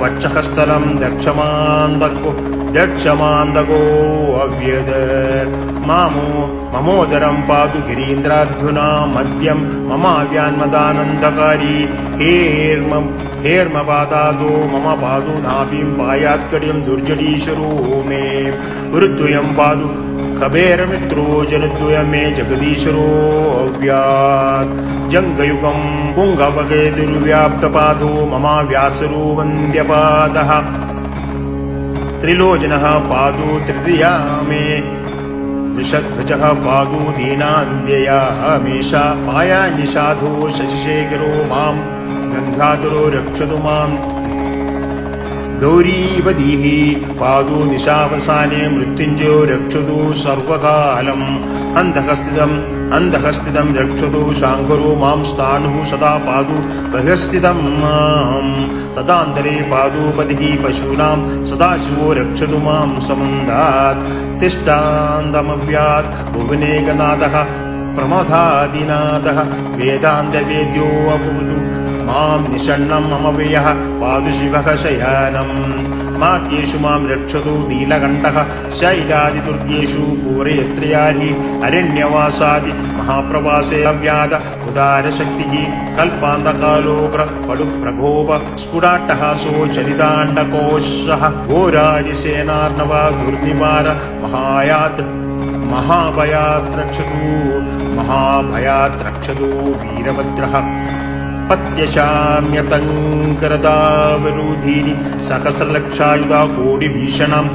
वक्षःस्थलं दक्षमान्दको अव्यद ममोदरं पातु गिरीन्द्राध्युना मद्यं ममाव्यान्मदानन्दकारी हेर्मपादादो मम पादो नाभिं पायात्कड्यं दुर्जडीश्वरो मे गुरुद्वयं पादु कबेरमित्रो जनद्वयं मे जगदीश्वरो अव्यात् जङ्गयुगं पुङ्गवगे दुर्व्याप्तपादो मम व्यासरो वन्द्यपादः त्रिलोचनः पादो तृतीया मे वृषध्वजः पादो दीनान्द्यया मेषा पायानिषाधो शशिशेखरो मां गङ्गाधरो रक्षतु माम् गौरीवधीः पादो निशावसाने मृत्युञ्जयो रक्षतु सर्वकालम् अन्धःस्थितं रक्षतु शाङ्करो मां स्थाणुः सदा पादो बहिःस्थितं माम् तदान्तरे पादोपतिः पशूनां सदाशिवो रक्षतु मां समन्दात् तिष्ठान्तमव्यात् भुवनेकनाथः प्रमथादिनाथः वेदान्तवेद्यो अभूत् मां निषण्णं मम व्ययः पादु शिवः शयानम् मार्गेषु मां रक्षतु नीलकण्ठः शैलादिदुर्गेषु पूरयत्र्याहि अरण्यवासादि महाप्रवासे अव्याद उदारशक्तिः कल्पान्तकालो पडुप्रकोप स्फुटाट्टहासो चलिताण्डकोशः घोरादिसेनार्णव दुर्निवार महाभयात् रक्षतु वीरभद्रः पत्यशाम्यतङ्करदावरोधीनि सहस्रलक्षायुधा कोटिभीषणाम्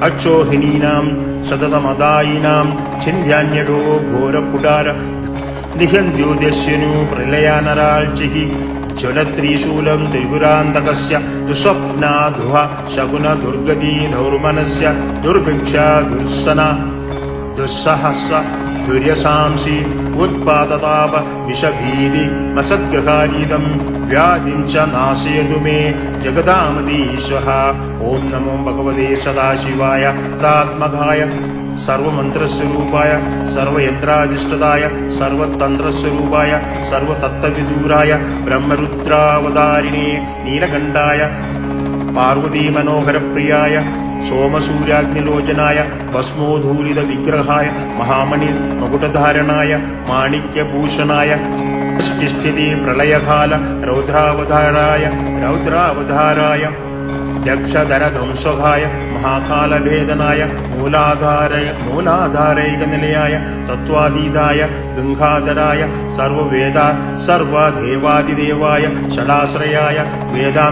अक्षोहिणीनां शततमदायिनां छिन्द्यान्यडो घोरपुटार निहन्त्योदस्यनु प्रलयानरार्चिः ज्वलत्रिशूलं त्रिपुरान्तकस्य दुःस्वप्नाधुः शकुन दुर्गति दौर्मनस्य दुर्भिक्षा दुःसना दुःसहस्र दुर्यसांसि उत्पादताप विषभीति मसद्ग्रहारीदं व्याधिं च नाशयतु मे जगदामदीश्वः ॐ नमो भगवते सदाशिवाय सात्मकाय सर्वमन्त्रस्वरूपाय सर्वयन्त्राधिष्ठिताय सर्वतन्त्रस्वरूपाय सर्वतत्त्वविदूराय ब्रह्मरुद्रावतारिणे नीलकण्ठाय पार्वतीमनोहरप्रियाय सोमसूर्याग्निलोचनाय भस्मोधूलित विग्रहाय महामणि मकुटधारणाय माणिक्यभूषणाय सृष्टिस्थिति प्रलयकाल रौद्रावताराय दक्षधरध्वंसकाय महाकालभेदनाय मूलाधारैकनिलयाय तत्त्वातीताय गङ्गाधराय सर्वदेवादिदेवाय षडाश्रयाय वेदा